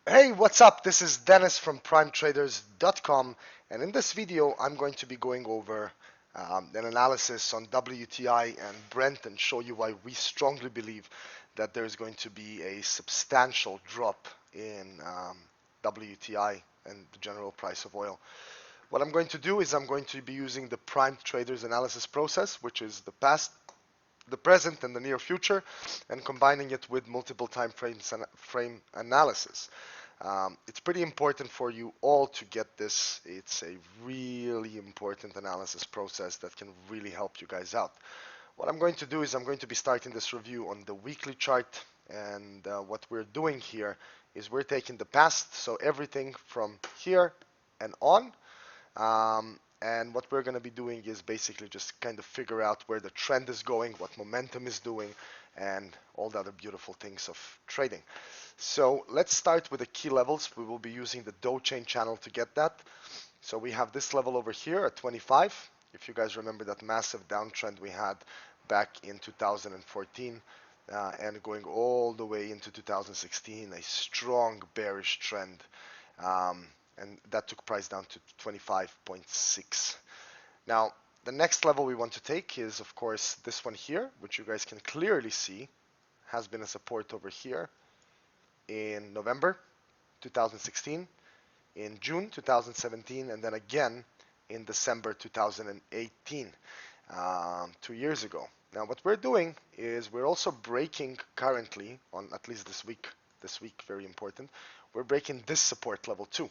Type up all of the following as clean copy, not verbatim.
Hey, what's up? This is Dennis from PrimeTraders.com, and in this video, I'm going to be going over an analysis on WTI and Brent and show you why we strongly believe that there is going to be a substantial drop in WTI and the general price of oil. What I'm going to do is I'm going to be using the Prime Traders analysis process, which is the past, the present, and the near future, and combining it with multiple time frame analysis. It's pretty important for you all to get this. It's a really important analysis process that can really help you guys out. What I'm going to do is I'm going to be starting this review on the weekly chart, and what we're doing here is we're taking the past, so everything from here and on. And what we're going to be doing is basically just kind of figure out where the trend is going, what momentum is doing, and all the other beautiful things of trading. So let's start with the key levels. We will be using the Dow chain channel to get that. So we have this level over here at 25. If you guys remember that massive downtrend we had back in 2014 and going all the way into 2016, a strong bearish trend. And that took price down to 25.6. Now, the next level we want to take is, of course, this one here, which you guys can clearly see has been a support over here in November 2016, in June 2017, and then again in December 2018, 2 years ago. Now, what we're doing is we're also breaking currently on at least this week, very important, we're breaking this support level too.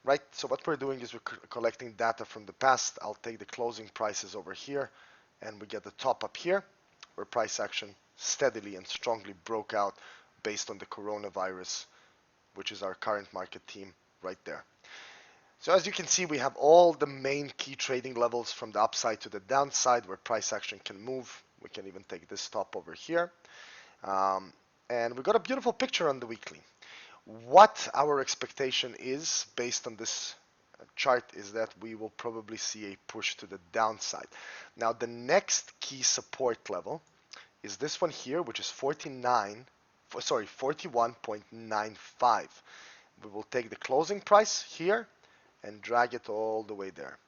Right, so what we're doing is we're collecting data from the past. I'll take the closing prices over here, and we get the top up here, where price action steadily and strongly broke out based on the coronavirus, which is our current market theme right there. So as you can see, we have all the main key trading levels from the upside to the downside where price action can move. We can even take this top over here. And we got a beautiful picture on the weekly. What our expectation is based on this chart is that we will probably see a push to the downside. Now the next key support level is this one here, which is 41.95. We will take the closing price here and drag it all the way there,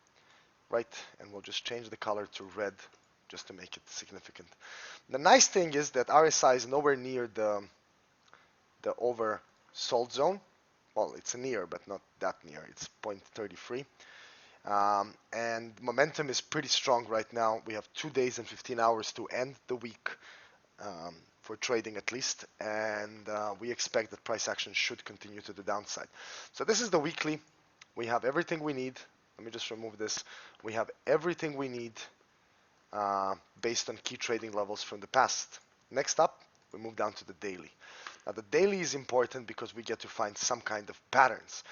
right? And we'll just change the color to red just to make it significant. The nice thing is that RSI is nowhere near the oversold zone. Well, it's near, but not that near. It's 0.33. And momentum is pretty strong right now. We have 2 days and 15 hours to end the week for trading at least, and we expect that price action should continue to the downside. So this is the weekly. We have everything we need. Let me just remove this. We have everything we need based on key trading levels from the past. Next up, we move down to the daily. Now the daily is important because we get to find some kind of patterns.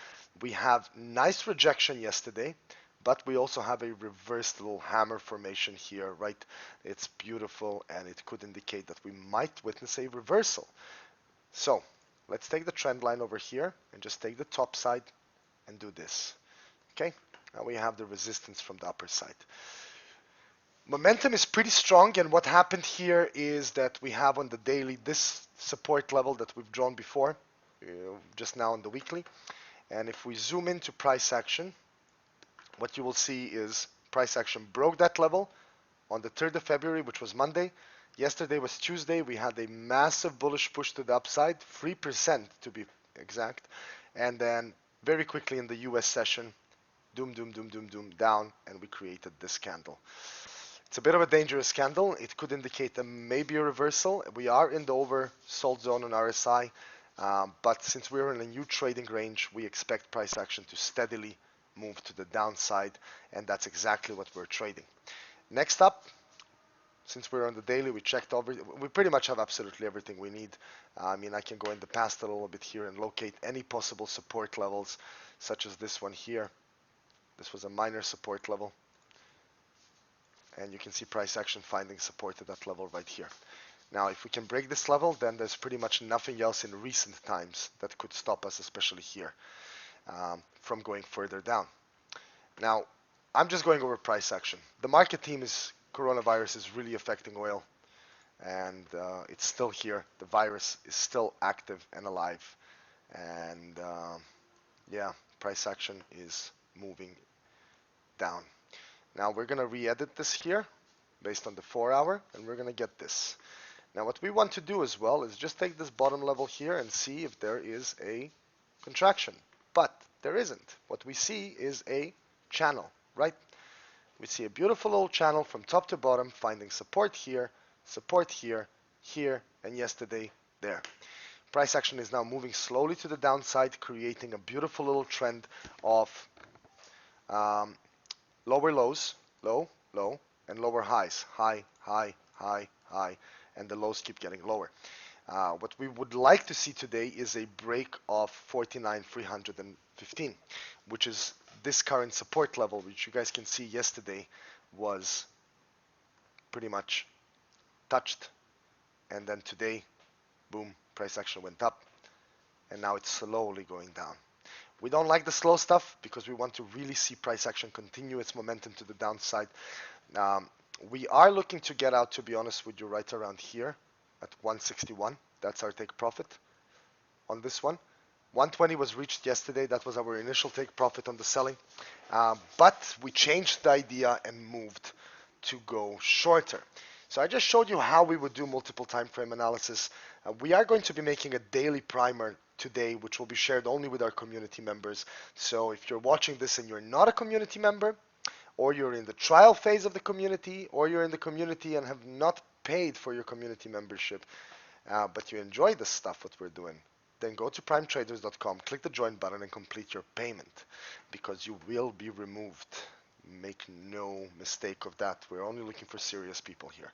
We have nice rejection yesterday, but we also have a reversed little hammer formation here, right? It's beautiful, and it could indicate that we might witness a reversal. So let's take the trend line over here and just take the top side and do this. Okay, now we have the resistance from the upper side. Momentum is pretty strong, and what happened here is that we have on the daily this support level that we've drawn before, just now on the weekly. And if we zoom into price action, what you will see is price action broke that level on the 3rd of February, which was Monday. Yesterday was Tuesday. We had a massive bullish push to the upside, 3% to be exact. And then very quickly in the US session, doom, doom, doom, doom, doom, down, and we created this candle. It's a bit of a dangerous candle. It could indicate maybe a reversal. We are in the oversold zone on RSI, but since we're in a new trading range, we expect price action to steadily move to the downside, and that's exactly what we're trading. Next up, since we're on the daily, we checked over. We pretty much have absolutely everything we need. I mean, I can go in the past a little bit here and locate any possible support levels, such as this one here. This was a minor support level. And you can see price action finding support at that level right here. Now, if we can break this level, then there's pretty much nothing else in recent times that could stop us, especially here, from going further down. Now, I'm just going over price action. The market theme is coronavirus is really affecting oil, and it's still here. The virus is still active and alive, and yeah, price action is moving down. Now we're gonna re-edit this here based on the 4-hour, and we're gonna get this. Now what we want to do as well is just take this bottom level here and see if there is a contraction. But there isn't. What we see is a channel, right? We see a beautiful little channel from top to bottom, finding support here, here, and yesterday there. Price action is now moving slowly to the downside, creating a beautiful little trend of um, lower lows, low, low, and lower highs, high, high, high, high, and the lows keep getting lower. What we would like to see today is a break of 49,315, which is this current support level, which you guys can see yesterday was pretty much touched, and then today, boom, price action went up, and now it's slowly going down. We don't like the slow stuff because we want to really see price action continue its momentum to the downside. Um, we are looking to get out, to be honest with you, right around here at 161. That's our take profit on this one. 120 was reached yesterday. That was our initial take profit on the selling. But we changed the idea and moved to go shorter. So I just showed you how we would do multiple time frame analysis. We are going to be making a daily primer today, which will be shared only with our community members. So if you're watching this and you're not a community member, or you're in the trial phase of the community, or you're in the community and have not paid for your community membership, but you enjoy the stuff what we're doing, then go to primetraders.com, click the join button, and complete your payment, because you will be removed. Make no mistake of that. We're only looking for serious people here.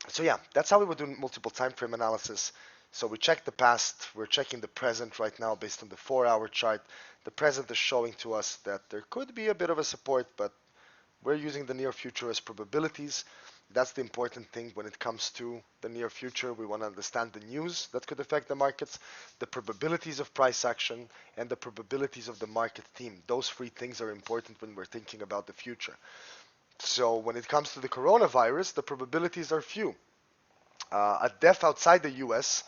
So yeah, that's how we would do multiple time frame analysis. So we check the past, we're checking the present right now based on the 4-hour chart. The present is showing to us that there could be a bit of a support, but we're using the near future as probabilities. That's the important thing when it comes to the near future. We want to understand the news that could affect the markets, the probabilities of price action, and the probabilities of the market theme. Those three things are important when we're thinking about the future. So when it comes to the coronavirus, the probabilities are few. A death outside the US,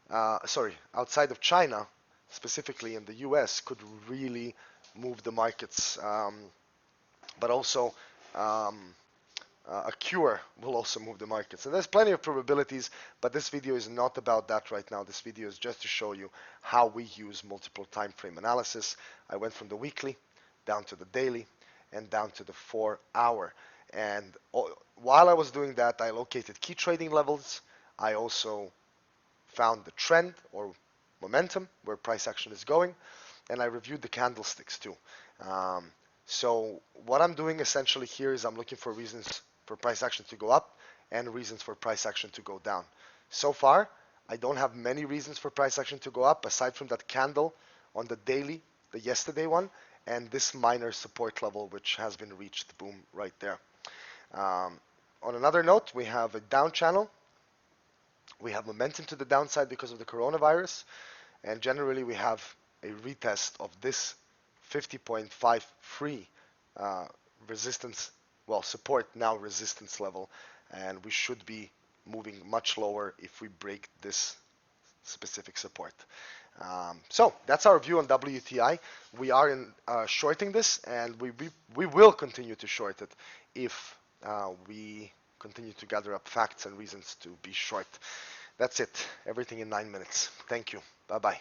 outside of China, specifically in the US, could really move the markets, but also a cure will also move the markets. And there's plenty of probabilities, but this video is not about that right now. This video is just to show you how we use multiple time frame analysis. I went from the weekly down to the daily and down to the 4-hour. And while I was doing that, I located key trading levels. I also found the trend or momentum where price action is going, and I reviewed the candlesticks too. So what I'm doing essentially here is I'm looking for reasons for price action to go up and reasons for price action to go down. So far, I don't have many reasons for price action to go up aside from that candle on the daily, the yesterday one, and this minor support level which has been reached, boom, right there. On another note, we have a down channel. We have momentum to the downside because of the coronavirus, and generally we have a retest of this 50.53 resistance, well, support, now resistance level, and we should be moving much lower if we break this specific support. So that's our view on WTI. We are in shorting this, and we will continue to short it if we continue to gather up facts and reasons to be short. That's it. Everything in 9 minutes. Thank you. Bye-bye.